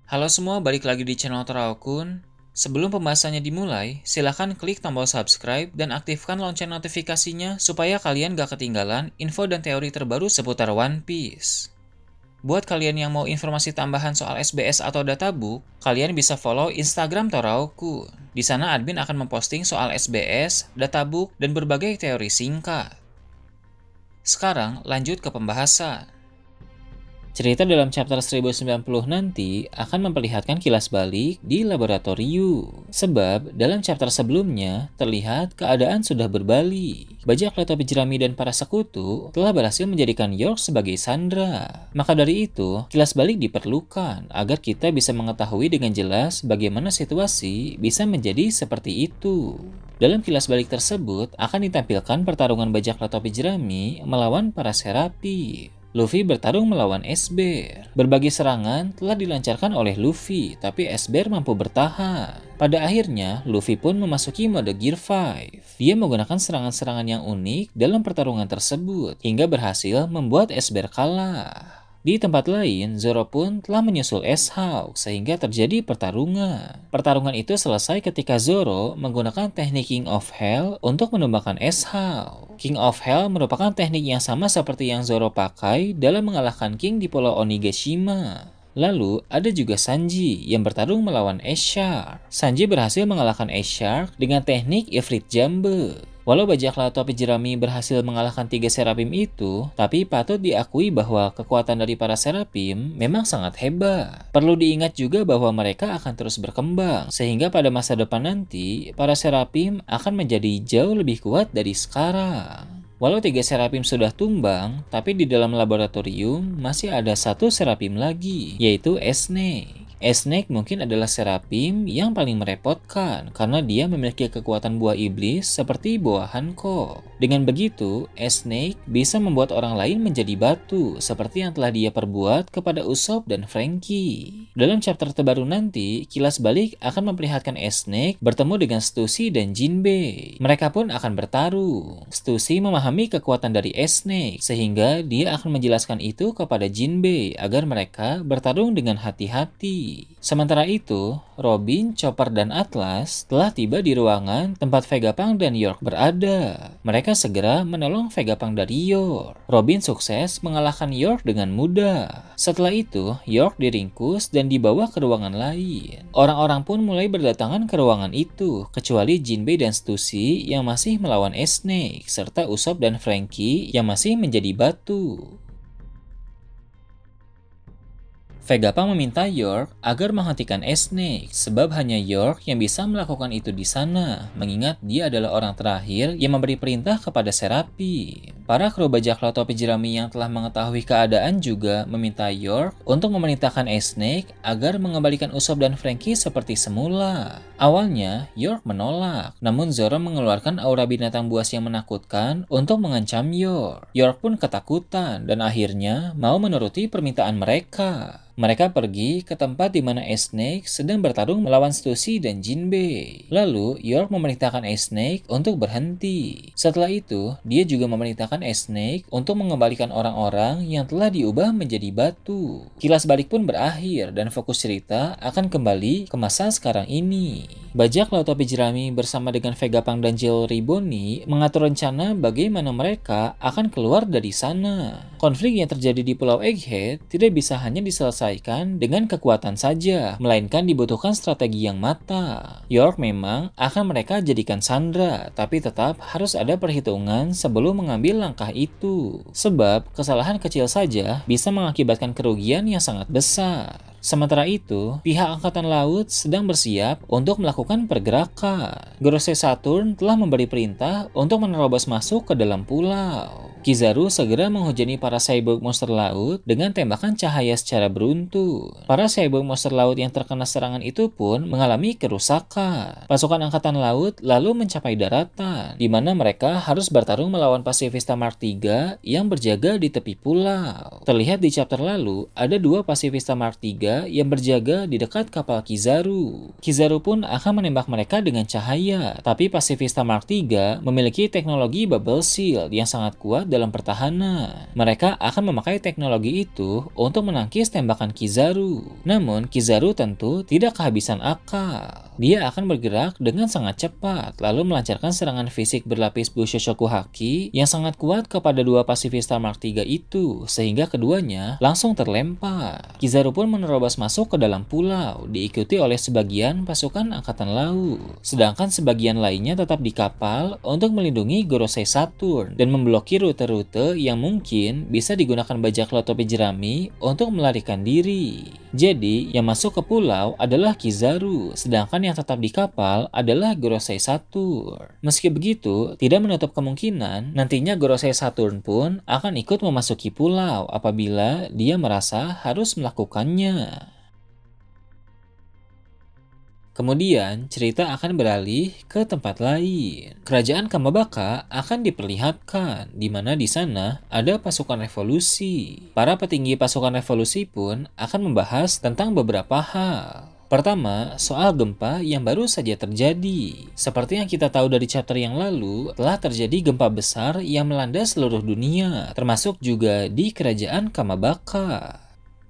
Halo semua, balik lagi di channel Toraokun. Sebelum pembahasannya dimulai, silahkan klik tombol subscribe dan aktifkan lonceng notifikasinya supaya kalian gak ketinggalan info dan teori terbaru seputar One Piece. Buat kalian yang mau informasi tambahan soal SBS atau databook, kalian bisa follow Instagram Toraokun. Di sana admin akan memposting soal SBS, databook, dan berbagai teori singkat. Sekarang lanjut ke pembahasan. Cerita dalam chapter 1090 nanti akan memperlihatkan kilas balik di laboratorium. Sebab dalam chapter sebelumnya terlihat keadaan sudah berbalik. Bajak laut topi jerami dan para sekutu telah berhasil menjadikan York sebagai sandera. Maka dari itu, kilas balik diperlukan agar kita bisa mengetahui dengan jelas bagaimana situasi bisa menjadi seperti itu. Dalam kilas balik tersebut akan ditampilkan pertarungan bajak laut topi jerami melawan para serapi. Luffy bertarung melawan S-Bear. Berbagai serangan telah dilancarkan oleh Luffy, tapi S-Bear mampu bertahan. Pada akhirnya, Luffy pun memasuki mode Gear 5. Dia menggunakan serangan-serangan yang unik dalam pertarungan tersebut, hingga berhasil membuat S-Bear kalah. Di tempat lain, Zoro pun telah menyusul S-Hawk sehingga terjadi pertarungan. Pertarungan itu selesai ketika Zoro menggunakan teknik King of Hell untuk menumbangkan S-Hawk. King of Hell merupakan teknik yang sama seperti yang Zoro pakai dalam mengalahkan King di Pulau Onigashima. Lalu, ada juga Sanji yang bertarung melawan S-Shark. Sanji berhasil mengalahkan S-Shark dengan teknik Ifrit Jambe. Walau bajak laut topi jerami berhasil mengalahkan 3 serapim itu, tapi patut diakui bahwa kekuatan dari para serapim memang sangat hebat. Perlu diingat juga bahwa mereka akan terus berkembang, sehingga pada masa depan nanti, para serapim akan menjadi jauh lebih kuat dari sekarang. Walau 3 serapim sudah tumbang, tapi di dalam laboratorium masih ada 1 serapim lagi, yaitu S-Snake. S-Snake mungkin adalah serapim yang paling merepotkan karena dia memiliki kekuatan buah iblis seperti buah Hancock. Dengan begitu, S-Snake bisa membuat orang lain menjadi batu seperti yang telah dia perbuat kepada Usopp dan Franky. Dalam chapter terbaru nanti, kilas balik akan memperlihatkan S-Snake bertemu dengan Stussy dan Jinbei. Mereka pun akan bertarung. Stussy memahami kekuatan dari S-Snake sehingga dia akan menjelaskan itu kepada Jinbei agar mereka bertarung dengan hati-hati. Sementara itu, Robin, Chopper, dan Atlas telah tiba di ruangan tempat Vegapunk dan York berada. Mereka segera menolong Vegapunk dari York. Robin sukses mengalahkan York dengan mudah. Setelah itu, York diringkus dan dibawa ke ruangan lain. Orang-orang pun mulai berdatangan ke ruangan itu, kecuali Jinbei dan Stussy yang masih melawan S-Snake, serta Usopp dan Franky yang masih menjadi batu. Vegapunk meminta York agar menghentikan S-Snake, sebab hanya York yang bisa melakukan itu di sana, mengingat dia adalah orang terakhir yang memberi perintah kepada Serapi. Para kru bajak laut topi jerami yang telah mengetahui keadaan juga meminta York untuk memerintahkan S-Snake agar mengembalikan Usopp dan Franky seperti semula. Awalnya, York menolak, namun Zoro mengeluarkan aura binatang buas yang menakutkan untuk mengancam York. York pun ketakutan dan akhirnya mau menuruti permintaan mereka. Mereka pergi ke tempat di mana S-Snake sedang bertarung melawan Stussy dan Jinbei. Lalu, York memerintahkan S-Snake untuk berhenti. Setelah itu, dia juga memerintahkan S-Snake untuk mengembalikan orang-orang yang telah diubah menjadi batu. Kilas balik pun berakhir dan fokus cerita akan kembali ke masa sekarang ini. Bajak laut topi jerami bersama dengan Vegapunk dan Jewelry Bonnie mengatur rencana bagaimana mereka akan keluar dari sana. Konflik yang terjadi di Pulau Egghead tidak bisa hanya diselesaikan dengan kekuatan saja, melainkan dibutuhkan strategi yang matang. York memang akan mereka jadikan sandera, tapi tetap harus ada perhitungan sebelum mengambil langkah itu. Sebab kesalahan kecil saja bisa mengakibatkan kerugian yang sangat besar. Sementara itu, pihak Angkatan Laut sedang bersiap untuk melakukan pergerakan. Gorosei Saturn telah memberi perintah untuk menerobos masuk ke dalam pulau. Kizaru segera menghujani para cyborg monster laut dengan tembakan cahaya secara beruntun. Para cyborg monster laut yang terkena serangan itu pun mengalami kerusakan. Pasukan Angkatan Laut lalu mencapai daratan, di mana mereka harus bertarung melawan Pasifista Mark III yang berjaga di tepi pulau. Terlihat di chapter lalu, ada 2 Pasifista Mark III III yang berjaga di dekat kapal Kizaru. Kizaru pun akan menembak mereka dengan cahaya, tapi Pacifista Mark III memiliki teknologi bubble shield yang sangat kuat dalam pertahanan. Mereka akan memakai teknologi itu untuk menangkis tembakan Kizaru. Namun, Kizaru tentu tidak kehabisan akal. Dia akan bergerak dengan sangat cepat, lalu melancarkan serangan fisik berlapis Bushoshoku Haki yang sangat kuat kepada dua Pacifista Mark III itu, sehingga keduanya langsung terlempar. Kizaru pun menerobos masuk ke dalam pulau, diikuti oleh sebagian pasukan Angkatan Laut. Sedangkan sebagian lainnya tetap di kapal untuk melindungi Gorosei Saturn dan memblokir rute-rute yang mungkin bisa digunakan bajak laut topi jerami untuk melarikan diri. Jadi, yang masuk ke pulau adalah Kizaru, sedangkan yang tetap di kapal adalah Gorosei Saturn. Meski begitu, tidak menutup kemungkinan nantinya Gorosei Saturn pun akan ikut memasuki pulau apabila dia merasa harus melakukannya. Kemudian, cerita akan beralih ke tempat lain. Kerajaan Kamabaka akan diperlihatkan, di mana di sana ada pasukan revolusi. Para petinggi pasukan revolusi pun akan membahas tentang beberapa hal. Pertama, soal gempa yang baru saja terjadi. Seperti yang kita tahu dari chapter yang lalu, telah terjadi gempa besar yang melanda seluruh dunia, termasuk juga di kerajaan Kamabaka.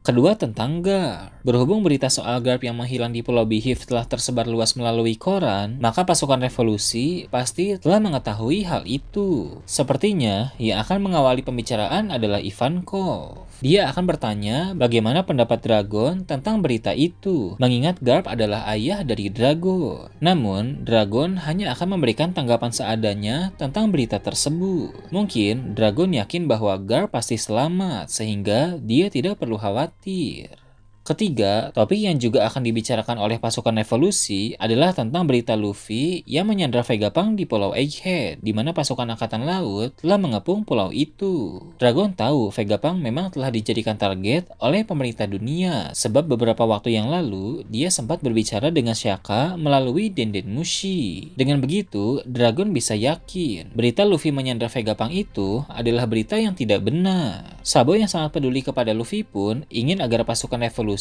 Kedua, tentang Garp. Berhubung berita soal Garp yang menghilang di Pulau Beehive telah tersebar luas melalui koran, maka pasukan revolusi pasti telah mengetahui hal itu. Sepertinya, yang akan mengawali pembicaraan adalah Ivankov. Dia akan bertanya bagaimana pendapat Dragon tentang berita itu, mengingat Garp adalah ayah dari Dragon. Namun, Dragon hanya akan memberikan tanggapan seadanya tentang berita tersebut. Mungkin, Dragon yakin bahwa Garp pasti selamat, sehingga dia tidak perlu khawatir. Ketiga, topik yang juga akan dibicarakan oleh pasukan revolusi adalah tentang berita Luffy yang menyandra Vegapunk di Pulau Egghead, di mana pasukan Angkatan Laut telah mengepung pulau itu. Dragon tahu Vegapunk memang telah dijadikan target oleh pemerintah dunia, sebab beberapa waktu yang lalu dia sempat berbicara dengan Shaka melalui Denden Mushi. Dengan begitu, Dragon bisa yakin berita Luffy menyandra Vegapunk itu adalah berita yang tidak benar. Sabo yang sangat peduli kepada Luffy pun ingin agar pasukan revolusi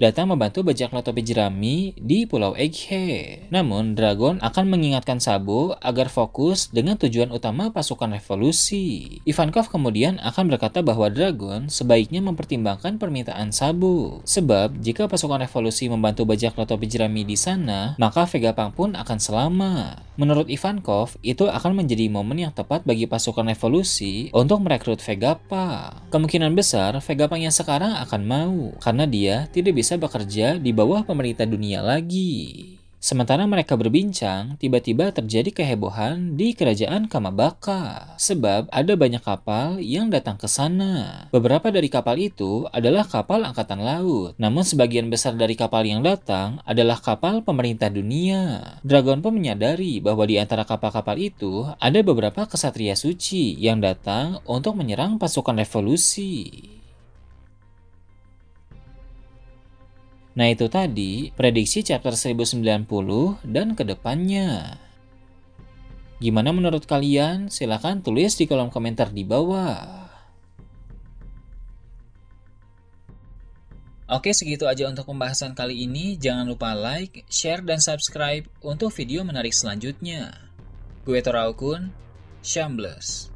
datang membantu bajak laut topi jerami di Pulau Egghead. Namun, Dragon akan mengingatkan Sabo agar fokus dengan tujuan utama pasukan revolusi. Ivankov kemudian akan berkata bahwa Dragon sebaiknya mempertimbangkan permintaan Sabo. Sebab, jika pasukan revolusi membantu bajak laut topi jerami di sana, maka Vegapunk pun akan selamat. Menurut Ivankov, itu akan menjadi momen yang tepat bagi pasukan revolusi untuk merekrut Vegapunk. Kemungkinan besar, Vegapunk yang sekarang akan mau, karena dia tidak bisa bekerja di bawah pemerintah dunia lagi. Sementara mereka berbincang, tiba-tiba terjadi kehebohan di kerajaan Kamabaka. Sebab ada banyak kapal yang datang ke sana. Beberapa dari kapal itu adalah kapal angkatan laut. Namun sebagian besar dari kapal yang datang adalah kapal pemerintah dunia. Dragon pun menyadari bahwa di antara kapal-kapal itu ada beberapa kesatria suci yang datang untuk menyerang pasukan revolusi. Nah itu tadi prediksi chapter 1090 dan kedepannya. Gimana menurut kalian? Silahkan tulis di kolom komentar di bawah. Oke, segitu aja untuk pembahasan kali ini. Jangan lupa like, share, dan subscribe untuk video menarik selanjutnya. Gue Toraukun, Shambles.